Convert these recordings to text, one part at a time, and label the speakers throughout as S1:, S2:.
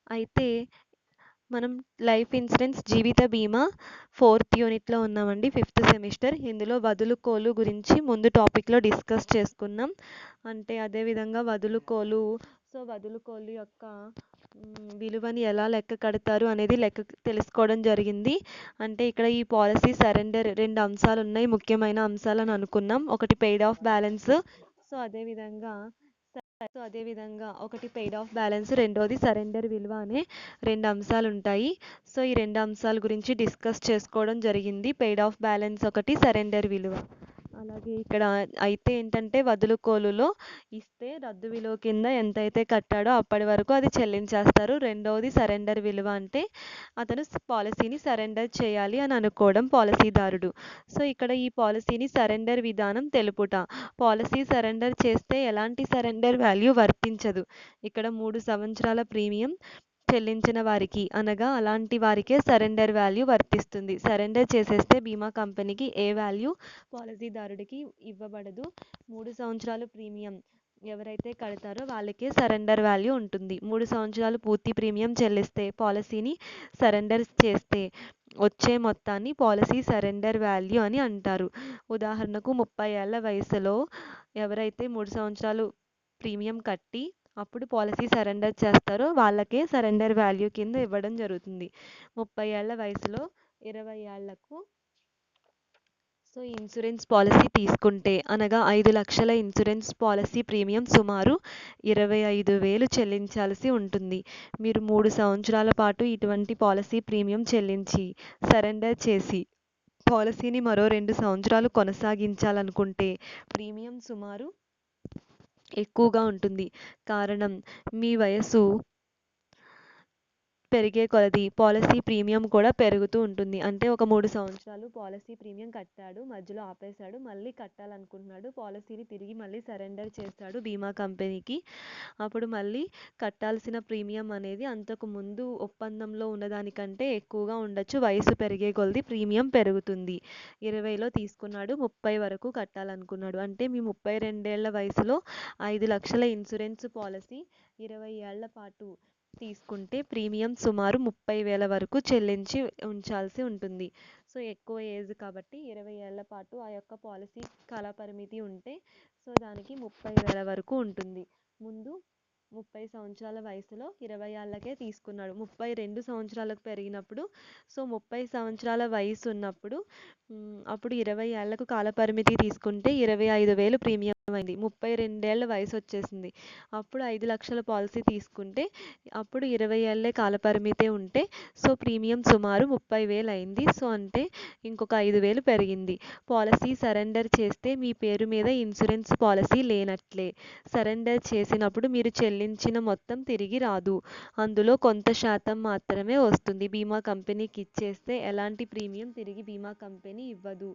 S1: అయితే మనం life insurance జీవిత బీమా 4th యూనిట్లో ఉన్నామండి. 5th semester. ఇందులో వదులుకోలు గురించి ముందు టాపిక్లో డిస్కస్ చేసుకున్నాం. అంటే అదేవిధంగా వదులుకోలు, వదులుకోలు యొక్క విలువని ఎలా లెక్క కడతారు అనేది తెలుసుకోవడం జరిగింది. అంటే ఇక్కడ ఈ పాలసీ సరెండర్ 2 అంశాలు ఉన్నాయి, ముఖ్యమైన అంశాలని అనుకున్నాం. ఒకటి పెయిడ్ ఆఫ్ బ్యాలెన్స్. సో అదేవిధంగా ఒకటి పెయిడ్ ఆఫ్ బ్యాలెన్స్, రెండోది సరెండర్ విలువ అనే 2 అంశాలు ఉంటాయి. సో ఈ 2 అంశాల గురించి డిస్కస్ చేసుకోవడం జరిగింది. పెయిడ్ ఆఫ్ బ్యాలెన్స్ ఒకటి, సరెండర్ విలువ. అలాగే ఇక్కడ అయితే ఏంటంటే వదులుకోలులో ఇస్తే రద్దు విలువ కింద ఎంతైతే కట్టాడో అప్పటి వరకు అది చెల్లించేస్తారు. రెండవది సరెండర్ విలువ, అంటే అతను పాలసీని సరెండర్ చేయాలి అని అనుకోవడం పాలసీదారుడు. సో ఇక్కడ ఈ పాలసీని సరెండర్ విధానం తెలుపుట. పాలసీ సరెండర్ చేస్తే ఎలాంటి సరెండర్ వాల్యూ వర్తించదు. ఇక్కడ 3 సంవత్సరాల ప్రీమియం చెల్లించిన వారికి, అనగా అలాంటి వారికే సరెండర్ వాల్యూ వర్తిస్తుంది. సరెండర్ చేసేస్తే బీమా కంపెనీకి ఏ వాల్యూ పాలసీదారుడికి ఇవ్వబడదు. 3 సంవత్సరాలు ప్రీమియం ఎవరైతే కడతారో వాళ్ళకే సరెండర్ వాల్యూ ఉంటుంది. 3 సంవత్సరాలు పూర్తి ప్రీమియం చెల్లిస్తే, పాలసీని సరెండర్ చేస్తే వచ్చే మొత్తాన్ని పాలసీ సరెండర్ వాల్యూ అని అంటారు. ఉదాహరణకు 30 ఏళ్ల వయసులో ఎవరైతే 3 సంవత్సరాలు ప్రీమియం కట్టి అప్పుడు పాలసీ సరెండర్ చేస్తారో వాళ్ళకే సరెండర్ వాల్యూ కింద ఇవ్వడం జరుగుతుంది. 30 ఏళ్ల వయసులో 20 ఏళ్లకు ఇన్సూరెన్స్ పాలసీ తీసుకుంటే, అనగా 5 లక్షల ఇన్సూరెన్స్ పాలసీ ప్రీమియం సుమారు 25,000 చెల్లించాల్సి ఉంటుంది. మీరు 3 సంవత్సరాల పాటు ఇటువంటి పాలసీ ప్రీమియం చెల్లించి సరెండర్ చేసి పాలసీని మరో 2 సంవత్సరాలు కొనసాగించాలనుకుంటే ప్రీమియం సుమారు ఎక్కువగా ఉంటుంది. కారణం, మీ వయసు పెరిగే కొలది పాలసీ ప్రీమియం కూడా పెరుగుతూ ఉంటుంది. అంటే ఒక 3 సంవత్సరాలు పాలసీ ప్రీమియం కట్టాడు, మధ్యలో ఆపేశాడు, మళ్ళీ కట్టాలనుకుంటున్నాడు, పాలసీని తిరిగి మళ్ళీ సరెండర్ చేస్తాడు బీమా కంపెనీకి. అప్పుడు మళ్ళీ కట్టాల్సిన ప్రీమియం అనేది అంతకు ముందు ఒప్పందంలో ఉన్నదానికంటే ఎక్కువగా ఉండొచ్చు. వయసు పెరిగే కొలది ప్రీమియం పెరుగుతుంది. 20లో తీసుకున్నాడు, 30 వరకు కట్టాలనుకున్నాడు. అంటే మీ 32 ఏళ్ల వయసులో 5 లక్షల ఇన్సూరెన్స్ పాలసీ 20 ఏళ్ల పాటు తీసుకుంటే ప్రీమియం సుమారు 30,000 వరకు చెల్లించి ఉంచాల్సి ఉంటుంది. సో ఎక్కువ ఏజ్ కాబట్టి 20 ఏళ్ల పాటు ఆ యొక్క పాలసీ కాలపరిమితి ఉంటే దానికి 30,000 వరకు ఉంటుంది. ముందు 30 సంవత్సరాల వయసులో 20 ఏళ్ళకే తీసుకున్నాడు. 32 సంవత్సరాలకు పెరిగినప్పుడు 30 సంవత్సరాల వయసు ఉన్నప్పుడు అప్పుడు 20 ఏళ్లకు కాలపరిమితి తీసుకుంటే 25,000 ప్రీమియం అయింది. 32 ఏళ్ల వయసు వచ్చేసింది. అప్పుడు 5 లక్షల పాలసీ తీసుకుంటే అప్పుడు 20 ఏళ్లే కాలపరిమితే ఉంటే ప్రీమియం సుమారు 30,000 అయింది. అంటే ఇంకొక 5,000 పెరిగింది. పాలసీ సరెండర్ చేస్తే మీ పేరు మీద ఇన్సూరెన్స్ పాలసీ లేనట్లే. సరెండర్ చేసినప్పుడు మీరు చెల్లించిన మొత్తం తిరిగి రాదు. అందులో కొంత శాతం మాత్రమే వస్తుంది. బీమా కంపెనీకి ఇచ్చేస్తే ఎలాంటి ప్రీమియం తిరిగి బీమా కంపెనీ ఇవ్వదు.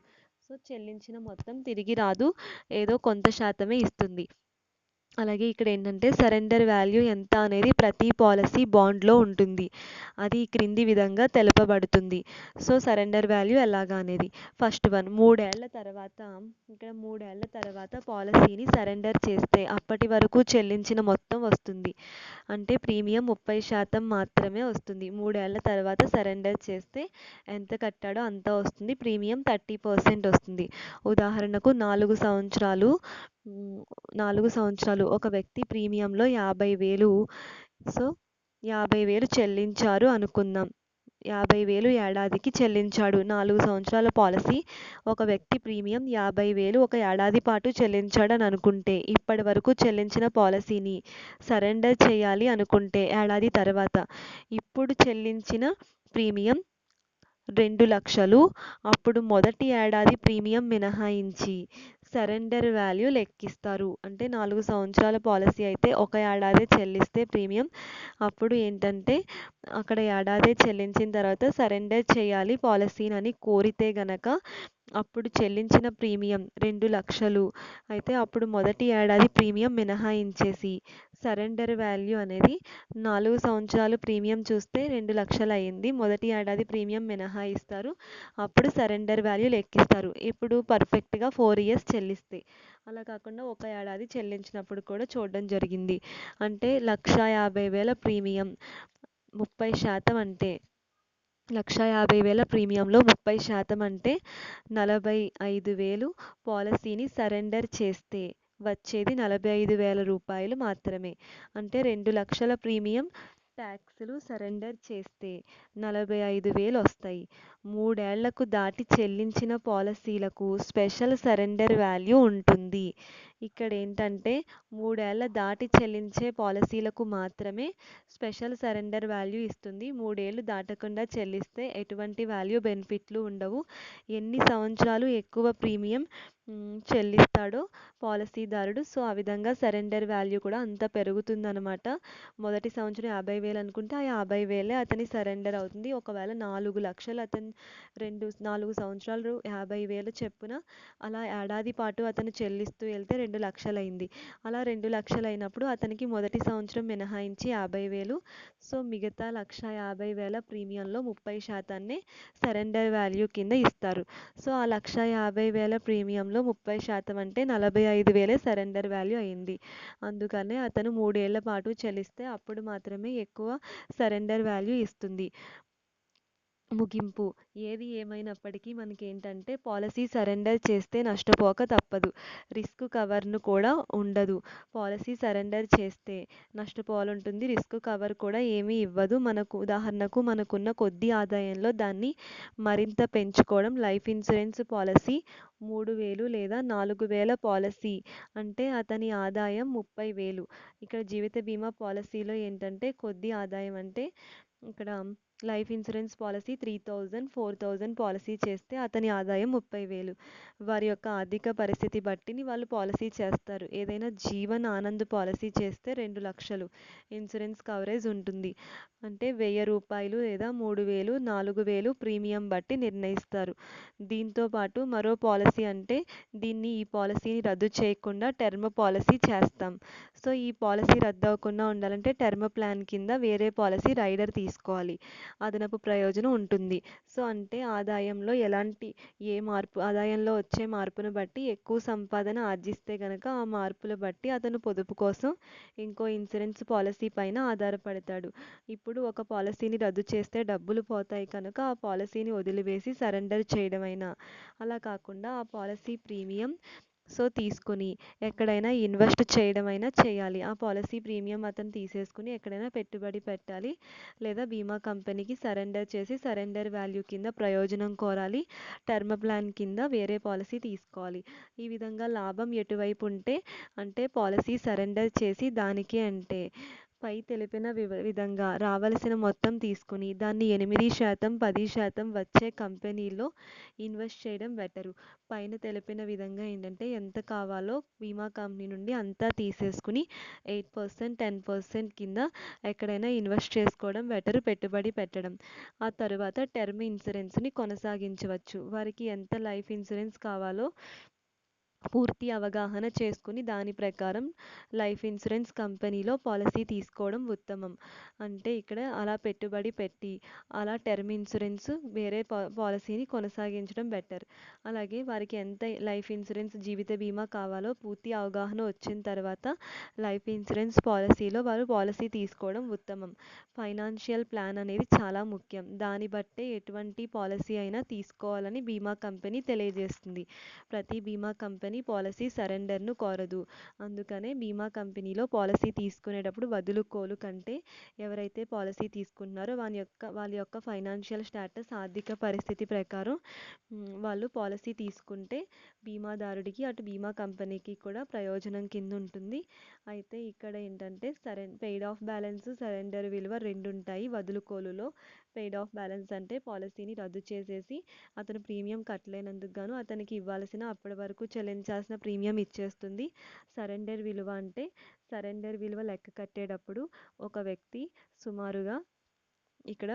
S1: చెల్లించిన మొత్తం తిరిగి రాదు, ఏదో కొంత శాతమే ఇస్తుంది. అలాగే ఇక్కడ ఏంటంటే సరెండర్ వాల్యూ ఎంత అనేది ప్రతి పాలసీ బాండ్లో ఉంటుంది. అది క్రింది విధంగా తెలుపబడుతుంది. సరెండర్ వాల్యూ ఎలాగా అనేది, ఫస్ట్ వన్, 3 ఏళ్ల తర్వాత, ఇక్కడ 3 ఏళ్ల తర్వాత పాలసీని సరెండర్ చేస్తే అప్పటి వరకు చెల్లించిన మొత్తం వస్తుంది. అంటే ప్రీమియం 30% మాత్రమే వస్తుంది. 3 ఏళ్ల తర్వాత సరెండర్ చేస్తే ఎంత కట్టాడో అంత వస్తుంది. ప్రీమియం 30% వస్తుంది. ఉదాహరణకు 4 సంవత్సరాలు ఒక వ్యక్తి ప్రీమియంలో 50,000 50,000 చెల్లించారు అనుకుందాం. 50,000 ఏడాదికి చెల్లించాడు. 4 సంవత్సరాల పాలసీ. ఒక వ్యక్తి ప్రీమియం 50,000 ఒక ఏడాది పాటు చెల్లించాడని అనుకుంటే, ఇప్పటి వరకు చెల్లించిన పాలసీని సరెండర్ చేయాలి అనుకుంటే ఏడాది తర్వాత ఇప్పుడు చెల్లించిన ప్రీమియం 2 లక్షలు. అప్పుడు మొదటి ఏడాది ప్రీమియం మినహాయించి సరెండర్ వాల్యూ లెక్కిస్తారు. అంటే 4 సంవత్సరాల పాలసీ అయితే ఒక ఏడాదే చెల్లిస్తే ప్రీమియం, అప్పుడు ఏంటంటే అక్కడ ఏడాదే చెల్లించిన తర్వాత సరెండర్ చేయాలి పాలసీని అని కోరితే గనక అప్పుడు చెల్లించిన ప్రీమియం 2 లక్షలు అయితే అప్పుడు మొదటి ఏడాది ప్రీమియం మినహాయించేసి సరెండర్ వాల్యూ అనేది 4 సంవత్సరాలు ప్రీమియం చూస్తే 2 లక్షలు అయింది. మొదటి ఏడాది ప్రీమియం మినహాయిస్తారు. అప్పుడు సరెండర్ వాల్యూ లెక్కిస్తారు. ఇప్పుడు పర్ఫెక్ట్గా 4 ఇయర్స్ చెల్లిస్తే. అలా కాకుండా ఒక ఏడాది చెల్లించినప్పుడు కూడా చూడడం జరిగింది. అంటే 1,50,000 ప్రీమియం 30% అంటే 1,50,000 ప్రీమియంలో 30% అంటే 45,000 పాలసీని సరెండర్ చేస్తే వచ్చేది 45,000 రూపాయలు మాత్రమే. అంటే 2,00,000 ప్రీమియం ట్యాక్స్లు సరెండర్ చేస్తే 45,000 వస్తాయి. 3 ఏళ్లకు దాటి చెల్లించిన పాలసీలకు స్పెషల్ సరెండర్ వాల్యూ ఉంటుంది. ఇక్కడ ఏంటంటే 3 ఏళ్ల దాటి చెల్లించే పాలసీలకు మాత్రమే స్పెషల్ సరెండర్ వాల్యూ ఇస్తుంది. 3 ఏళ్లు దాటకుండా చెల్లిస్తే ఎటువంటి వాల్యూ బెనిఫిట్లు ఉండవు. ఎన్ని సంవత్సరాలు ఎక్కువ ప్రీమియం చెల్లిస్తాడో పాలసీదారుడు, సో ఆ విధంగా సరెండర్ వాల్యూ కూడా అంత పెరుగుతుందన్నమాట. మొదటి సంవత్సరం 50,000 అనుకుంటే ఆ 50,000 అతని సరెండర్ అవుతుంది. ఒకవేళ 4,00,000 అతను 4 సంవత్సరాలు 50,000 చెప్పున అలా ఏడాది పాటు అతను చెల్లిస్తూ వెళ్తే 2,00,000 అయింది. అలా 2,00,000 అయినప్పుడు అతనికి మొదటి సంవత్సరం మినహాయించి 50,000, సో మిగతా 1,50,000 ప్రీమియంలో 30% సరెండర్ వాల్యూ కింద ఇస్తారు. సో ఆ 1,50,000 ప్రీమియంలో 30% అంటే 45,000 సరెండర్ వాల్యూ అయింది. అందుకనే అతను 3 ఏళ్ల పాటు చెల్లిస్తే అప్పుడు మాత్రమే ఎక్కువ సరెండర్ వాల్యూ ఇస్తుంది. ముగింపు: ఏది ఏమైనప్పటికీ మనకేంటంటే పాలసీ సరెండర్ చేస్తే నష్టపోక తప్పదు. రిస్క్ కవర్ను కూడా ఉండదు. పాలసీ సరెండర్ చేస్తే నష్టపోవాలంటుంది. రిస్క్ కవర్ కూడా ఏమీ ఇవ్వదు. ఉదాహరణకు మనకున్న కొద్ది ఆదాయంలో దాన్ని మరింత పెంచుకోవడం. లైఫ్ ఇన్సూరెన్స్ పాలసీ 3,000 లేదా 4,000 పాలసీ అంటే అతని ఆదాయం 30,000. ఇక్కడ జీవిత బీమా పాలసీలో ఏంటంటే కొద్ది ఆదాయం అంటే ఇక్కడ లైఫ్ ఇన్సూరెన్స్ పాలసీ 3,000, 4,000 పాలసీ చేస్తే అతని ఆదాయం 30,000. వారి యొక్క ఆర్థిక పరిస్థితి బట్టిని వాళ్ళు పాలసీ చేస్తారు. ఏదైనా జీవన్ ఆనంద్ పాలసీ చేస్తే 2,00,000 ఇన్సూరెన్స్ కవరేజ్ ఉంటుంది. అంటే 1,000 రూపాయలు లేదా 3,000, 4,000 ప్రీమియం బట్టి నిర్ణయిస్తారు. దీంతో పాటు మరో పాలసీ అంటే ఈ పాలసీని రద్దు చేయకుండా టర్మ్ పాలసీ చేస్తాం. సో ఈ పాలసీ రద్దు అవ్వకుండా ఉండాలంటే టర్మ్ ప్లాన్ కింద వేరే పాలసీ రైడర్ తీసుకోవాలి. అదనపు ప్రయోజనం ఉంటుంది. సో అంటే ఆదాయంలో వచ్చే మార్పును బట్టి ఎక్కువ సంపాదన ఆర్జిస్తే గనక ఆ మార్పులు బట్టి అతను పొదుపు కోసం ఇంకో ఇన్సూరెన్స్ పాలసీ పైన ఆధారపడతాడు. ఇప్పుడు ఒక పాలసీని రద్దు చేస్తే డబ్బులు పోతాయి కనుక ఆ పాలసీని వదిలివేసి సరెండర్ చేయడమైనా, అలా కాకుండా ఆ పాలసీ ప్రీమియం తీసుకుని ఎక్కడైనా ఇన్వెస్ట్ చేయడమైనా చేయాలి. ఆ పాలసీ ప్రీమియం అతను తీసేసుకుని ఎక్కడైనా పెట్టుబడి పెట్టాలి లేదా బీమా కంపెనీకి సరెండర్ చేసి సరెండర్ వాల్యూ కింద ప్రయోజనం కోరాలి. టర్మ్ ప్లాన్ కింద వేరే పాలసీ తీసుకోవాలి. ఈ విధంగా లాభం ఎటువైపు ఉంటే అంటే పాలసీ సరెండర్ చేసి దానికి అంటే పై తెలిపిన విధంగా రావలసిన మొత్తం తీసుకుని దాన్ని 8%, 10% వచ్చే కంపెనీలో ఇన్వెస్ట్ చేయడం బెటరు. పైన తెలిపిన విధంగా ఏంటంటే ఎంత కావాలో బీమా కంపెనీ నుండి అంతా తీసేసుకుని 8%, 10% కింద ఎక్కడైనా ఇన్వెస్ట్ చేసుకోవడం బెటరు, పెట్టుబడి పెట్టడం. ఆ తర్వాత టర్మ్ ఇన్సూరెన్స్ని కొనసాగించవచ్చు. వారికి ఎంత లైఫ్ ఇన్సూరెన్స్ కావాలో పూర్తి అవగాహన చేసుకుని దాని ప్రకారం లైఫ్ ఇన్సూరెన్స్ కంపెనీలో పాలసీ తీసుకోవడం ఉత్తమం. అంటే ఇక్కడ అలా పెట్టుబడి పెట్టి అలా టర్మ్ ఇన్సూరెన్స్ వేరే పాలసీని కొనసాగించడం బెటర్. అలాగే వారికి ఎంత లైఫ్ ఇన్సూరెన్స్ జీవిత బీమా కావాలో పూర్తి అవగాహన వచ్చిన తర్వాత లైఫ్ ఇన్సూరెన్స్ పాలసీలో వారు పాలసీ తీసుకోవడం ఉత్తమం. ఫైనాన్షియల్ ప్లాన్ అనేది చాలా ముఖ్యం. దాన్ని బట్టే ఎటువంటి పాలసీ అయినా తీసుకోవాలని బీమా కంపెనీ తెలియజేస్తుంది. ప్రతి బీమా కంపెనీ పాలసీ సరెండర్ను కోరదు. అందుకనే బీమా కంపెనీలో పాలసీ తీసుకునేటప్పుడు వదులుకోలు కంటే ఎవరైతే పాలసీ తీసుకుంటున్నారో వాళ్ళ యొక్క ఫైనాన్షియల్ స్టేటస్, ఆర్థిక పరిస్థితి ప్రకారం వాళ్ళు పాలసీ తీసుకుంటే బీమాదారుడికి అటు బీమా కంపెనీకి కూడా ప్రయోజనం కింద ఉంటుంది. అయితే ఇక్కడ ఏంటంటే పెయిడ్ ఆఫ్ బ్యాలెన్స్, సరెండర్ విలువ 2 ఉంటాయి. వదులుకోలులో పెయిడ్ ఆఫ్ బ్యాలెన్స్ అంటే పాలసీని రద్దు చేసేసి అతను ప్రీమియం కట్టలేనందుకు గాను అతనికి ఇవ్వాల్సిన అప్పటి వరకు చెల్లించాల్సిన ప్రీమియం ఇచ్చేస్తుంది. సరెండర్ విలువ అంటే సరెండర్ విలువ లెక్క కట్టేటప్పుడు ఒక వ్యక్తి సుమారుగా ఇక్కడ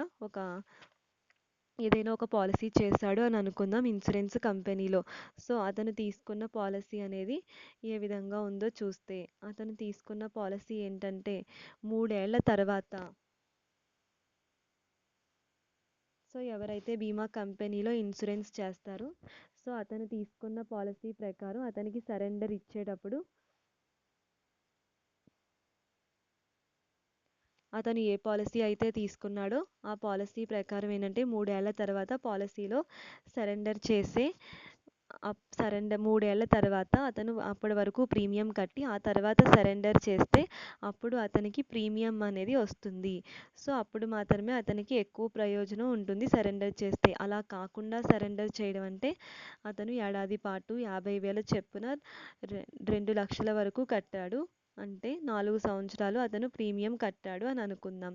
S1: ఏదైనా ఒక పాలసీ చేశాడు అని అనుకుందాం ఇన్సూరెన్స్ కంపెనీలో. సో అతను తీసుకున్న పాలసీ అనేది ఏ విధంగా ఉందో చూస్తే అతను తీసుకున్న పాలసీ ఏంటంటే 3 ఏళ్ల తర్వాత సో ఎవరైతే బీమా కంపెనీలో ఇన్సూరెన్స్ చేస్తారో సో అతను తీసుకున్న పాలసీ ప్రకారం అతనికి సరెండర్ ఇచ్చేటప్పుడు అతను ఏ పాలసీ అయితే తీసుకున్నాడో ఆ పాలసీ ప్రకారం ఏంటంటే 3 ఏళ్ల తర్వాత పాలసీలో సరెండర్ చేసే 3 ఏళ్ల తర్వాత అతను అప్పటి వరకు ప్రీమియం కట్టి ఆ తర్వాత సరెండర్ చేస్తే అప్పుడు అతనికి ప్రీమియం అనేది వస్తుంది. సో అప్పుడు మాత్రమే అతనికి ఎక్కువ ప్రయోజనం ఉంటుంది సరెండర్ చేస్తే. అలా కాకుండా సరెండర్ చేయడం అంటే అతను ఏడాది పాటు 50,000 చొప్పున 2 లక్షల వరకు కట్టాడు అంటే 4 సంవత్సరాలు అతను ప్రీమియం కట్టాడు అని అనుకుందాం.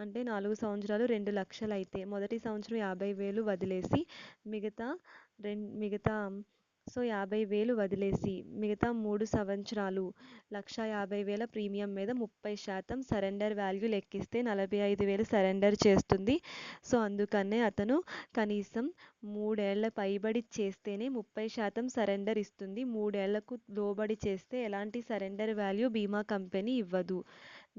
S1: అంటే 4 సంవత్సరాలు 2 లక్షలు అయితే మొదటి సంవత్సరం 50,000 వదిలేసి మిగతా మిగతా సో 50,000 వదిలేసి మిగతా 3 సంవత్సరాలు 1,50,000 ప్రీమియం మీద 30% సరెండర్ వాల్యూ లెక్కిస్తే 45,000 సరెండర్ చేస్తుంది. సో అందుకనే అతను కనీసం 3 ఏళ్ల పైబడి చేస్తేనే 30% సరెండర్ ఇస్తుంది. 3 ఏళ్లకు లోబడి చేస్తే ఎలాంటి సరెండర్ వాల్యూ బీమా కంపెనీ ఇవ్వదు.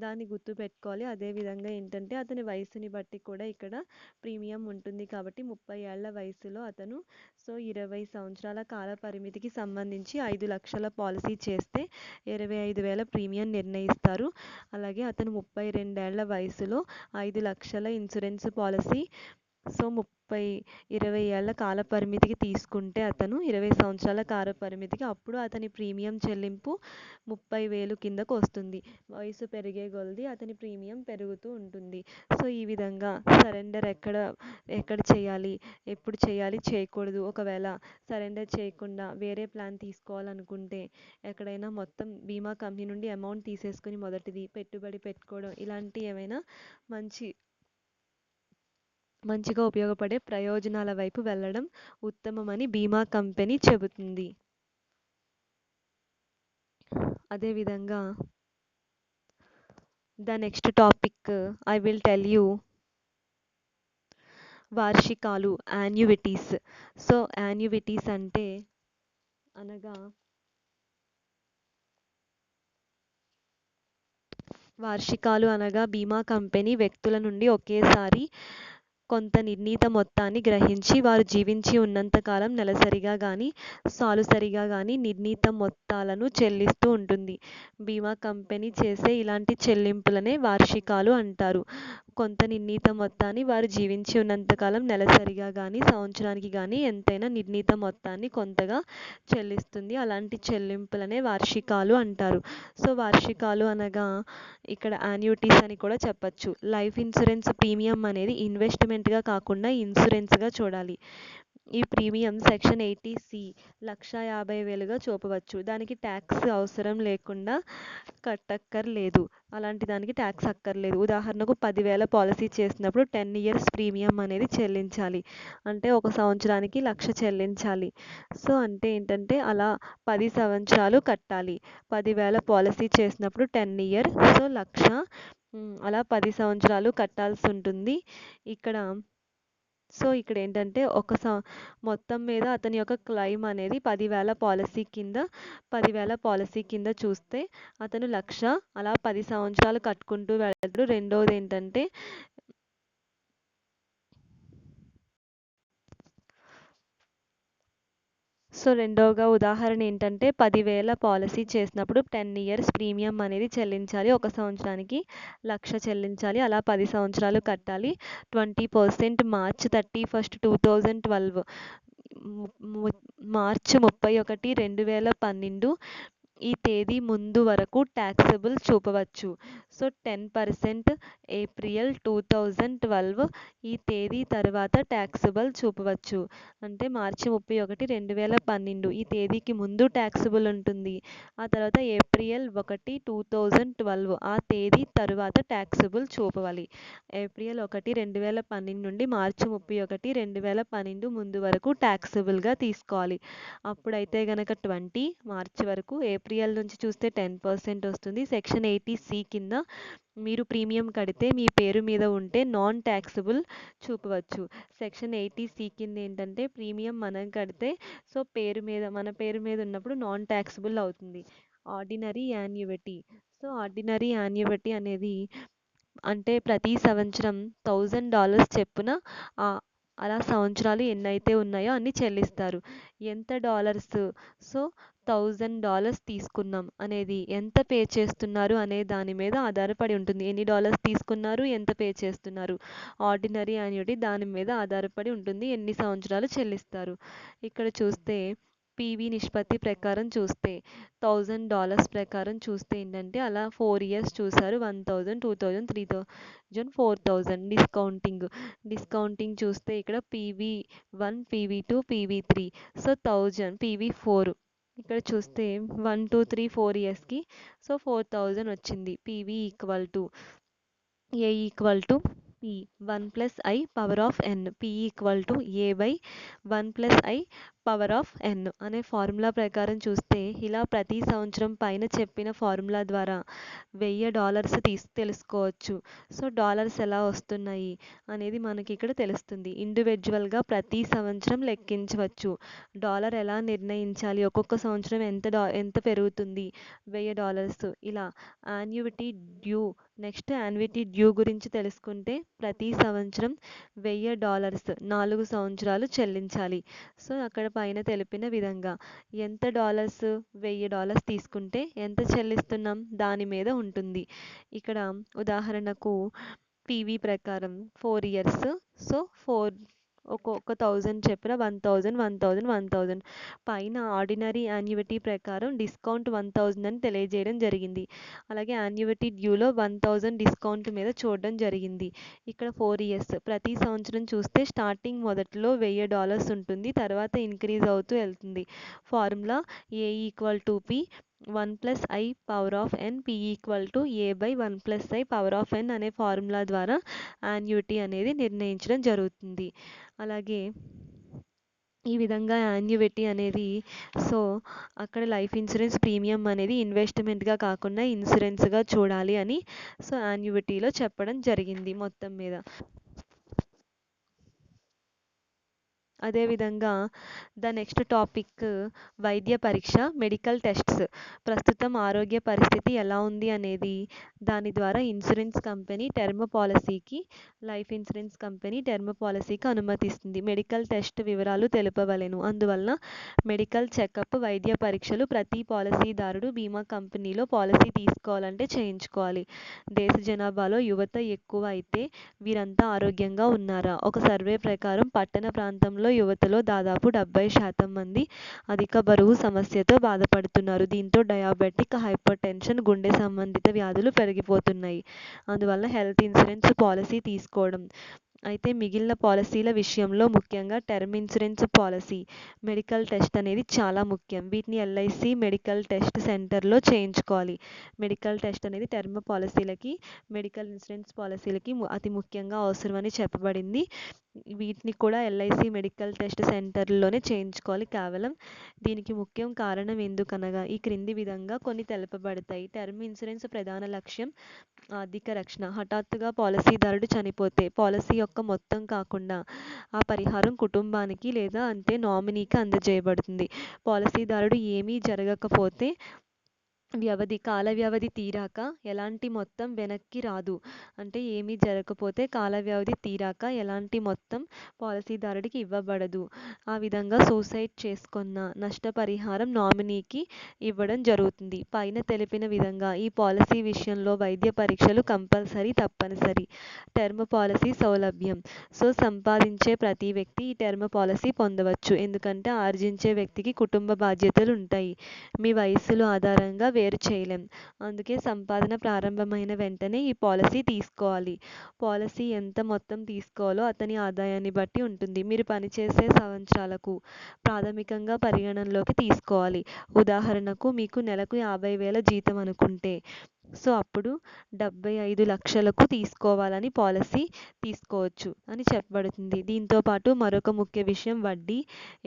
S1: దాన్ని గుర్తుపెట్టుకోవాలి. అదేవిధంగా ఏంటంటే అతని వయసుని బట్టి కూడా ఇక్కడ ప్రీమియం ఉంటుంది కాబట్టి 30 ఏళ్ల వయసులో అతను 20 సంవత్సరాల కాల పరిమితికి సంబంధించి 5 లక్షల పాలసీ చేస్తే 25,000 ప్రీమియం నిర్ణయిస్తారు. అలాగే అతను 32 ఏళ్ల వయసులో 5 లక్షల ఇన్సూరెన్స్ పాలసీ 20 ఏళ్ల కాల పరిమితికి తీసుకుంటే అతను 20 సంవత్సరాల కాల పరిమితికి అప్పుడు అతని ప్రీమియం చెల్లింపు 30,000 కిందకు వస్తుంది. వయసు పెరిగే కొలది అతని ప్రీమియం పెరుగుతూ ఉంటుంది. సో ఈ విధంగా సరెండర్ ఎక్కడ చేయాలి, ఎప్పుడు చేయాలి, చేయకూడదు, ఒకవేళ సరెండర్ చేయకుండా వేరే ప్లాన్ తీసుకోవాలనుకుంటే ఎక్కడైనా మొత్తం బీమా కంపెనీ నుండి అమౌంట్ తీసేసుకుని మొదటిది పెట్టుబడి పెట్టుకోవడం ఇలాంటి ఏమైనా మంచిగా ఉపయోగపడే ప్రయోజనాల వైపు వెళ్ళడం ఉత్తమమని బీమా కంపెనీ చెబుతుంది. అదేవిధంగా the next topic I will tell you వార్షికాలు, యాన్యువిటీస్. సో యాన్యువిటీస్ అంటే అనగా వార్షికాలు అనగా బీమా కంపెనీ వ్యక్తుల నుండి ఒకేసారి కొంత నిర్ణీత మొత్తాన్ని గ్రహించి వారు జీవించి ఉన్నంతకాలం నెలసరిగా కానీ సాలుసరిగా కానీ నిర్ణీత మొత్తాలను చెల్లిస్తూ ఉంటుంది. బీమా కంపెనీ చేసే ఇలాంటి చెల్లింపులనే వార్షికాలు అంటారు. కొంత నిర్ణీత మొత్తాన్ని వారు జీవించి ఉన్నంతకాలం నెలసరిగా కానీ సంవత్సరానికి కానీ ఎంతైనా నిర్ణీత మొత్తాన్ని కొంతగా చెల్లిస్తుంది. అలాంటి చెల్లింపులనే వార్షికాలు అంటారు. సో వార్షికాలు అనగా ఇక్కడ యాన్యుటీస్ అని కూడా చెప్పచ్చు. లైఫ్ ఇన్సూరెన్స్ ప్రీమియం అనేది ఇన్వెస్ట్మెంట్గా కాకుండా ఇన్సూరెన్స్గా చూడాలి. ఈ ప్రీమియం సెక్షన్ 80C 1,50,000గా చూపవచ్చు. దానికి ట్యాక్స్ అవసరం లేకుండా కట్టక్కర్లేదు. అలాంటి దానికి ట్యాక్స్ అక్కర్లేదు. ఉదాహరణకు 10,000 పాలసీ చేసినప్పుడు 10 ఇయర్స్ ప్రీమియం అనేది చెల్లించాలి. అంటే 1 సంవత్సరానికి 1,00,000 చెల్లించాలి. సో అంటే ఏంటంటే అలా 10 సంవత్సరాలు కట్టాలి. 10,000 పాలసీ చేసినప్పుడు 10 ఇయర్ సో 1,00,000 అలా 10 సంవత్సరాలు కట్టాల్సి ఉంటుంది. ఇక్కడ ఏంటంటే మొత్తం మీద అతని యొక్క క్లెయిమ్ అనేది 10,000 పాలసీ కింద చూస్తే అతను 1,00,000 అలా 10 సంవత్సరాలు కట్టుకుంటూ వెళ్తాడు. రెండోది ఏంటంటే రెండవగా ఉదాహరణ ఏంటంటే 10,000 పాలసీ చేసినప్పుడు 10 ఇయర్స్ ప్రీమియం అనేది చెల్లించాలి. 1 సంవత్సరానికి 1,00,000 చెల్లించాలి. అలా 10 సంవత్సరాలు కట్టాలి. 20% మార్చ్ 31, 2012 మార్చి 31, 2012 ఈ తేదీ ముందు వరకు ట్యాక్సబుల్ చూపవచ్చు. 10% ఏప్రిల్ 2012 ఈ తేదీ తర్వాత ట్యాక్సబుల్ చూపవచ్చు. అంటే మార్చి 31, 2012 ఈ తేదీకి ముందు ట్యాక్సబుల్ ఉంటుంది. ఆ తర్వాత ఏప్రిల్ 1, 2012 ఆ తేదీ తరువాత ట్యాక్సబుల్ చూపవాలి. ఏప్రిల్ 1, 2012 నుండి మార్చి 31, 2012 ముందు వరకు ట్యాక్సబుల్గా తీసుకోవాలి. అప్పుడైతే గనక 20 మార్చి వరకు, ఏప్రిల్ నుంచి చూస్తే 10% వస్తుంది. సెక్షన్ 80C కింద మీరు ప్రీమియం కడితే మీ పేరు మీద ఉంటే నాన్ ట్యాక్సబుల్ చూపవచ్చు. సెక్షన్ 80C కింద ఏంటంటే ప్రీమియం మనం కడితే మన పేరు మీద ఉన్నప్పుడు నాన్ ట్యాక్సబుల్ అవుతుంది. Ordinary annuity. ఆర్డినరీ యాన్యుటీ అనేది అంటే ప్రతి సంవత్సరం $1,000 చొప్పున అలా సంవత్సరాలు ఎన్నైతే ఉన్నాయో అన్ని చెల్లిస్తారు. ఎంత డాలర్స్? $1000 తీసుకున్నాం అనేది ఎంత పే చేస్తున్నారు అనే దాని మీద ఆధారపడి ఉంటుంది. ఎన్ని డాలర్స్ తీసుకున్నారు, ఎంత పే చేస్తున్నారు. ఆర్డినరీ యాన్యుటీ దాని మీద ఆధారపడి ఉంటుంది, ఎన్ని సంవత్సరాలు చెల్లిస్తారు. ఇక్కడ చూస్తే పీవీ నిష్పత్తి ప్రకారం చూస్తే $1000 ప్రకారం చూస్తే ఏంటంటే అలా 4 ఇయర్స్ చూసారు. 1000, 2000, 3000, 4000 డిస్కౌంటింగ్ చూస్తే ఇక్కడ PV1, PV2, PV3. So 1000 PV4 ఇక్కడ చూస్తే 1, 2, 3, 4 ఇయర్స్కి సో 4000 వచ్చింది. PV equal to A equal to P 1 plus I power of N. P equal to A by 1 plus I power of N అనే ఫార్ములా ప్రకారం చూస్తే ఇలా ప్రతి సంవత్సరం పైన చెప్పిన ఫార్ములా ద్వారా $1000 తెలుసుకోవచ్చు. సో డాలర్స్ ఎలా వస్తున్నాయి అనేది మనకి ఇక్కడ తెలుస్తుంది. ఇండివిజువల్గా ప్రతి సంవత్సరం లెక్కించవచ్చు. డాలర్ ఎలా నిర్ణయించాలి, ఒక్కొక్క సంవత్సరం ఎంత పెరుగుతుంది $1000 ఇలా. Annuity due next annuity due గురించి తెలుసుకుంటే ప్రతి సంవత్సరం $1000 4 సంవత్సరాలు చెల్లించాలి. సో అక్కడ పైన తెలిపిన విధంగా ఎంత $1000 తీసుకుంటే ఎంత చెల్లిస్తున్నాం దాని మీద ఉంటుంది. ఇక్కడ ఉదాహరణకు పీవీ ప్రకారం 4 ఇయర్స్ సో 4 ఒక్కొక్క 1000 చెప్పిన 1000, 1000, 1000 పైన ఆర్డినరీ యాన్యుటీ ప్రకారం డిస్కౌంట్ 1000 అని తెలియజేయడం జరిగింది. అలాగే యాన్యుటీ డ్యూలో 1000 డిస్కౌంట్ మీద చూడడం జరిగింది. ఇక్కడ 4 ఇయర్స్ ప్రతి సంవత్సరం చూస్తే స్టార్టింగ్ మొదట్లో $1000 ఉంటుంది, తర్వాత ఇంక్రీజ్ అవుతూ వెళ్తుంది. Formula A equal to P 1 plus I power of N. P equal to A by 1 plus I power of N అనే ఫార్ములా ద్వారా యాన్యుటీ అనేది నిర్ణయించడం జరుగుతుంది. అలాగే ఈ విధంగా యాన్యుటీ అనేది సో అక్కడ లైఫ్ ఇన్సూరెన్స్ ప్రీమియం అనేది ఇన్వెస్ట్మెంట్గా కాకుండా ఇన్సూరెన్స్గా చూడాలి అని సో యాన్యుటీలో చెప్పడం జరిగింది మొత్తం మీద. అదేవిధంగా ద నెక్స్ట్ టాపిక్ వైద్య పరీక్ష, మెడికల్ టెస్ట్స్. ప్రస్తుతం ఆరోగ్య పరిస్థితి ఎలా ఉంది అనేది దాని ద్వారా ఇన్సూరెన్స్ కంపెనీ టర్మ్ పాలసీకి లైఫ్ ఇన్సూరెన్స్ కంపెనీ టర్మ్ పాలసీకి అనుమతిస్తుంది. మెడికల్ టెస్ట్ వివరాలు తెలుపవలెను. అందువలన మెడికల్ చెకప్ వైద్య పరీక్షలు ప్రతి పాలసీదారుడు బీమా కంపెనీలో పాలసీ తీసుకోవాలంటే చేయించుకోవాలి. దేశ జనాభాలో యువత ఎక్కువ అయితే వీరంతా ఆరోగ్యంగా ఉన్నారా? ఒక సర్వే ప్రకారం పట్టణ ప్రాంతంలో యువతలో దాదాపు 70% మంది అధిక బరువు సమస్యతో బాధపడుతున్నారు. దీంతో డయాబెటిక్, హైపర్ టెన్షన్, గుండె సంబంధిత వ్యాధులు పెరిగిపోతున్నాయి. అందువల్ల హెల్త్ ఇన్సూరెన్స్ పాలసీ తీసుకోవడం. అయితే మిగిలిన పాలసీల విషయంలో ముఖ్యంగా term insurance policy medical test అనేది చాలా ముఖ్యం. వీటిని ఎల్ఐసి మెడికల్ టెస్ట్ సెంటర్లో చేయించుకోవాలి. మెడికల్ టెస్ట్ అనేది టర్మ్ పాలసీలకి, మెడికల్ ఇన్సూరెన్స్ పాలసీలకి అతి ముఖ్యంగా అవసరమని చెప్పబడింది. వీటిని కూడా ఎల్ఐసి మెడికల్ టెస్ట్ సెంటర్లోనే చేయించుకోవాలి కేవలం. దీనికి ముఖ్యం కారణం ఎందుకనగా ఈ క్రింది విధంగా కొన్ని తెలుపబడతాయి. టర్మ్ ఇన్సూరెన్స్ ప్రధాన లక్ష్యం ఆర్థిక రక్షణ. హఠాత్తుగా పాలసీదారుడు చనిపోతే పాలసీ యొక్క మొత్తం కాకుండా ఆ పరిహారం కుటుంబానికి లేదా అంతే నామినీకి అందజేయబడుతుంది. పాలసీదారుడు ఏమీ జరగకపోతే కాల వ్యవధి తీరాక ఎలాంటి మొత్తం వెనక్కి రాదు. అంటే ఏమీ జరగకపోతే కాల వ్యవధి తీరాక ఎలాంటి మొత్తం పాలసీదారుడికి ఇవ్వబడదు. ఆ విధంగా సూసైడ్ చేసుకున్న నష్టపరిహారం నామినీకి ఇవ్వడం జరుగుతుంది. పైన తెలిపిన విధంగా ఈ పాలసీ విషయంలో వైద్య పరీక్షలు తప్పనిసరి. టర్మ్ పాలసీ సౌలభ్యం. సో సంపాదించే ప్రతి వ్యక్తి ఈ టర్మ్ పాలసీ పొందవచ్చు. ఎందుకంటే ఆర్జించే వ్యక్తికి కుటుంబ బాధ్యతలు ఉంటాయి. మీ వయస్సుల ఆధారంగా వేరు చేయలేం. అందుకే సంపాదన ప్రారంభమైన వెంటనే ఈ పాలసీ తీసుకోవాలి. పాలసీ ఎంత మొత్తం తీసుకోవాలో అతని ఆదాయాన్ని బట్టి ఉంటుంది. మీరు పనిచేసే సంవత్సరాలకు ప్రాథమికంగా పరిగణనలోకి తీసుకోవాలి. ఉదాహరణకు మీకు నెలకు 50,000 జీతం అనుకుంటే సో అప్పుడు 75 లక్షలకు తీసుకోవాలని పాలసీ తీసుకోవచ్చు అని చెప్పబడుతుంది. దీంతో పాటు మరొక ముఖ్య విషయం వడ్డీ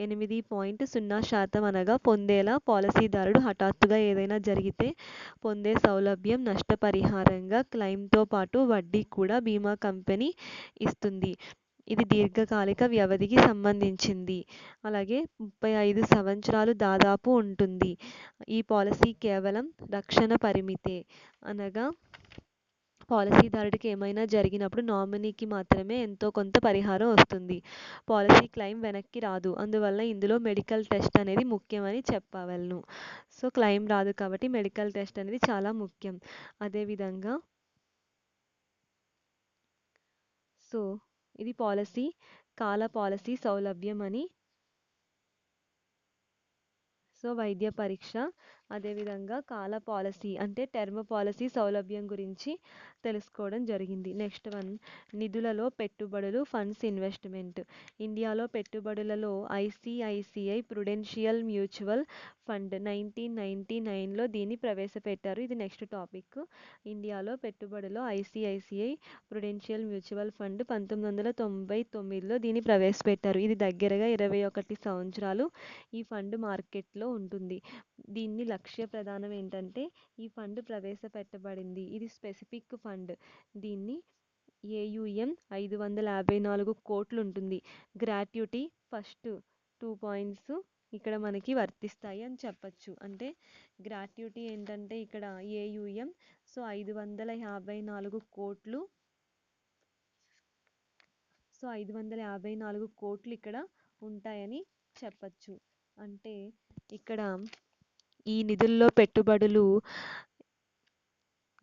S1: 8.0% అనగా పొందేలా పాలసీదారుడు హఠాత్తుగా ఏదైనా జరిగితే పొందే సౌలభ్యం. నష్టపరిహారంగా క్లెయిమ్తో పాటు వడ్డీ కూడా బీమా కంపెనీ ఇస్తుంది. ఇది దీర్ఘకాలిక వ్యవధికి సంబంధించింది. అలాగే 35 సంవత్సరాలు దాదాపు ఉంటుంది. ఈ పాలసీ కేవలం రక్షణ పరిమితే అనగా పాలసీదారుడికి ఏమైనా జరిగినప్పుడు నామినీకి మాత్రమే ఎంతో కొంత పరిహారం వస్తుంది. పాలసీ క్లెయిమ్ వెనక్కి రాదు. అందువల్ల ఇందులో మెడికల్ టెస్ట్ అనేది ముఖ్యమని చెప్పవలెను. సో క్లెయిమ్ రాదు కాబట్టి మెడికల్ టెస్ట్ అనేది చాలా ముఖ్యం. అదేవిధంగా సో ఇది పాలసీ కాల పాలసీ సౌలభ్యం అని సో వైద్య పరీక్ష అదేవిధంగా కాల పాలసీ అంటే టర్మ్ పాలసీ సౌలభ్యం గురించి తెలుసుకోవడం జరిగింది. నెక్స్ట్ వన్ నిధులలో పెట్టుబడులు ఫండ్స్ ఇన్వెస్ట్మెంట్. ఇండియాలో పెట్టుబడులలో ఐసిఐసిఐ ప్రుడెన్షియల్ మ్యూచువల్ ఫండ్ 1999లో దీన్ని ప్రవేశపెట్టారు. ఇది నెక్స్ట్ టాపిక్. ఇండియాలో పెట్టుబడిలో ఐసిఐసిఐ ప్రుడెన్షియల్ మ్యూచువల్ ఫండ్ 1999లో దీన్ని ప్రవేశపెట్టారు. ఇది దగ్గరగా 21 సంవత్సరాలు ఈ ఫండ్ మార్కెట్లో ఉంటుంది. దీన్ని లక్ష్య ప్రధానం ఏంటంటే ఈ ఫండ్ ప్రవేశపెట్టబడింది. ఇది స్పెసిఫిక్ ఫండ్. దీన్ని ఏయుఎం 554 కోట్లు ఉంటుంది. గ్రాట్యుటీ ఫస్ట్ 2 పాయింట్స్ ఇక్కడ మనకి వర్తిస్తాయి అని చెప్పచ్చు. అంటే గ్రాట్యుటీ ఏంటంటే ఇక్కడ ఏయుఎం సో 554 కోట్లు సో 554 కోట్లు ఇక్కడ ఉంటాయని చెప్పచ్చు. అంటే ఇక్కడ ఈ నిధుల్లో పెట్టుబడులు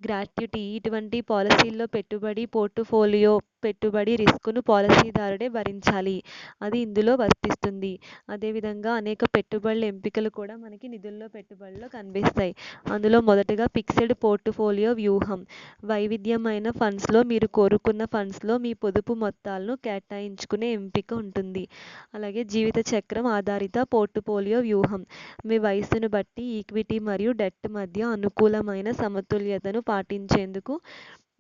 S1: గ్రాట్యుటీ ఇటువంటి పాలసీల్లో పెట్టుబడి పోర్ట్ఫోలియో పెట్టుబడి రిస్కును పాలసీదారుడే భరించాలి. అది ఇందులో వర్తిస్తుంది. అదేవిధంగా అనేక పెట్టుబడుల ఎంపికలు కూడా మనకి నిధుల్లో పెట్టుబడిలో కనిపిస్తాయి. అందులో మొదటగా ఫిక్స్డ్ పోర్ట్ఫోలియో వ్యూహం. వైవిధ్యమైన ఫండ్స్లో మీరు కోరుకున్న ఫండ్స్లో మీ పొదుపు మొత్తాలను కేటాయించుకునే ఎంపిక ఉంటుంది. అలాగే జీవిత చక్రం ఆధారిత పోర్ట్ఫోలియో వ్యూహం. మీ వయసును బట్టి ఈక్విటీ మరియు డెట్ మధ్య అనుకూలమైన సమతుల్యతను పాటించేందుకు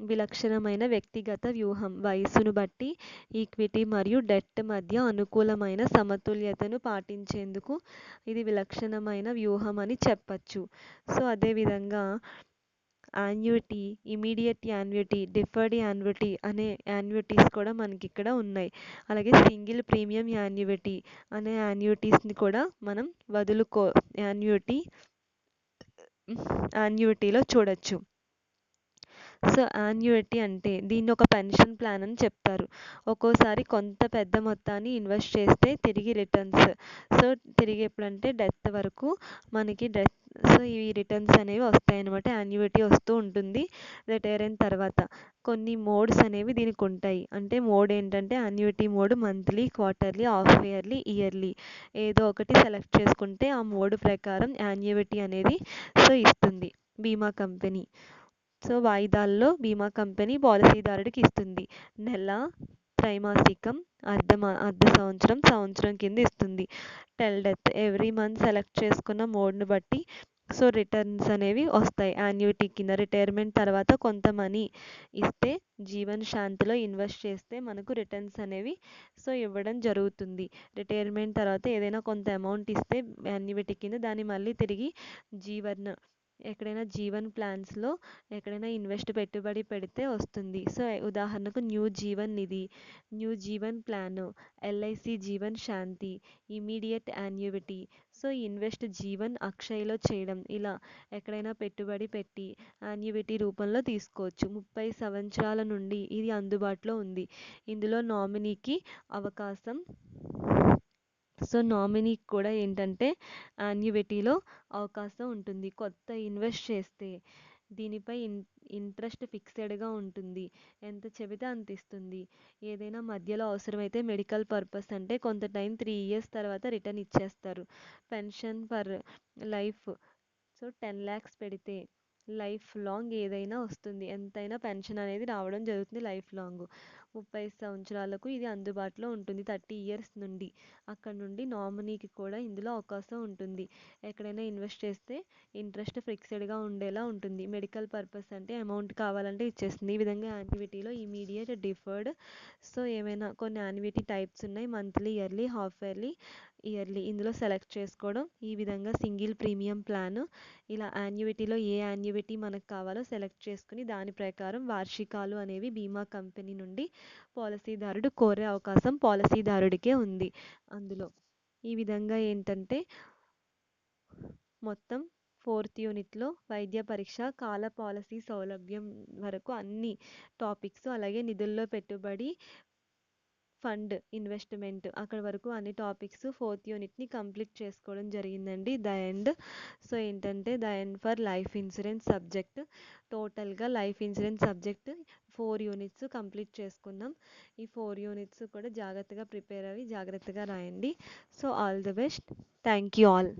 S1: విలక్షణమైన వ్యక్తిగత వ్యూహం. వయసును బట్టి ఈక్విటీ మరియు డెట్ మధ్య అనుకూలమైన సమతుల్యతను పాటించేందుకు ఇది విలక్షణమైన వ్యూహం అని చెప్పచ్చు. సో అదేవిధంగా annuity immediate annuity deferred annuity అనే యాన్యుటీస్ కూడా మనకి ఇక్కడ ఉన్నాయి. అలాగే సింగిల్ ప్రీమియం యాన్యుటీ అనే యాన్యుటీస్ని కూడా మనం యాన్యుటీలో చూడొచ్చు. సో యాన్యుటీ అంటే దీన్ని ఒక పెన్షన్ ప్లాన్ అని చెప్తారు. ఒక్కోసారి కొంత పెద్ద మొత్తాన్ని ఇన్వెస్ట్ చేస్తే తిరిగి రిటర్న్స్ సో తిరిగి ఎప్పుడంటే డెత్ వరకు మనకి సో ఈ రిటర్న్స్ అనేవి వస్తాయన్నమాట. యాన్యుటీ వస్తూ ఉంటుంది రిటైర్ అయిన తర్వాత. కొన్ని మోడ్స్ అనేవి దీనికి ఉంటాయి. అంటే మోడ్ ఏంటంటే annuity mode monthly quarterly half yearly yearly ఏదో ఒకటి సెలెక్ట్ చేసుకుంటే ఆ మోడ్ ప్రకారం యాన్యుటీ అనేది సో ఇస్తుంది బీమా కంపెనీ. సో వాయిదాల్లో బీమా కంపెనీ పాలసీదారుడికి ఇస్తుంది. నెల త్రైమాసికం అర్ధ సంవత్సరం సంవత్సరం కింద ఇస్తుంది. Tell death every month select చేసుకున్న మోడ్ను బట్టి సో రిటర్న్స్ అనేవి వస్తాయి యాన్యుటీ కింద. రిటైర్మెంట్ తర్వాత కొంత మనీ ఇస్తే జీవన్ శాంతిలో ఇన్వెస్ట్ చేస్తే మనకు రిటర్న్స్ అనేవి సో ఇవ్వడం జరుగుతుంది. రిటైర్మెంట్ తర్వాత ఏదైనా కొంత అమౌంట్ ఇస్తే యాన్యుటీ కింద దాన్ని మళ్ళీ తిరిగి ఎక్కడైనా జీవన్ ప్లాన్స్లో ఎక్కడైనా పెట్టుబడి పెడితే వస్తుంది. సో ఉదాహరణకు new Jeevan Nidhi, new Jeevan plan, LIC Jeevan Shanti, immediate annuity so invest Jeevan అక్షయ్లో చేయడం ఇలా ఎక్కడైనా పెట్టుబడి పెట్టి యాన్యుటీ రూపంలో తీసుకోవచ్చు. 30 సంవత్సరాల నుండి ఇది అందుబాటులో ఉంది. ఇందులో నామినీకి అవకాశం సో నామినీకి కూడా ఏంటంటే యాన్యుటీలో అవకాశం ఉంటుంది. కొత్త ఇన్వెస్ట్ చేస్తే దీనిపై ఇంట్రెస్ట్ ఫిక్స్డ్గా ఉంటుంది. ఎంత చెబితే అంత ఇస్తుంది. ఏదైనా మధ్యలో అవసరమైతే మెడికల్ పర్పస్ అంటే కొంత టైం 3 ఇయర్స్ తర్వాత రిటర్న్ ఇచ్చేస్తారు. Pension for life so 10 lakhs పెడితే లైఫ్ లాంగ్ ఏదైనా వస్తుంది. ఎంతైనా పెన్షన్ అనేది రావడం జరుగుతుంది లైఫ్ లాంగ్. 30 సంవత్సరాలకు ఇది అందుబాటులో ఉంటుంది 30 ఇయర్స్ నుండి. అక్కడ నుండి నామినీకి కూడా ఇందులో అవకాశం ఉంటుంది. ఎక్కడైనా ఇన్వెస్ట్ చేస్తే ఇంట్రెస్ట్ ఫిక్స్డ్గా ఉండేలా ఉంటుంది. మెడికల్ పర్పస్ అంటే అమౌంట్ కావాలంటే ఇచ్చేస్తుంది. ఈ విధంగా యాన్యుటీలో ఇమీడియట్ డిఫర్డ్ సో ఏమైనా కొన్ని యాన్యుటీ టైప్స్ ఉన్నాయి. Monthly yearly half yearly yearly ఇందులో సెలెక్ట్ చేసుకోవడం. ఈ విధంగా సింగిల్ ప్రీమియం ప్లాన్ ఇలా యాన్యుటీలో ఏ యాన్యుటీ మనకు కావాలో సెలెక్ట్ చేసుకుని దాని ప్రకారం వార్షికాలు అనేవి బీమా కంపెనీ నుండి పాలసీదారుడు కోరే అవకాశం పాలసీదారుడికే ఉంది అందులో. ఈ విధంగా ఏంటంటే మొత్తం 4th యూనిట్లో వైద్య పరీక్ష, కాల పాలసీ సౌలభ్యం వరకు అన్ని టాపిక్స్, అలాగే నిధుల్లో పెట్టుబడి, ఫండ్ ఇన్వెస్ట్మెంట్ అక్కడ వరకు అన్ని టాపిక్స్ 4th యూనిట్ని కంప్లీట్ చేసుకోవడం జరిగిందండి. The end. సో ఏంటంటే the end for life insurance subject. టోటల్గా life insurance subject 4 units complete చేసుకున్నాం. ఈ 4 యూనిట్స్ కూడా జాగ్రత్తగా ప్రిపేర్ అయ్యి జాగ్రత్తగా రాయండి. So all the best. Thank you all.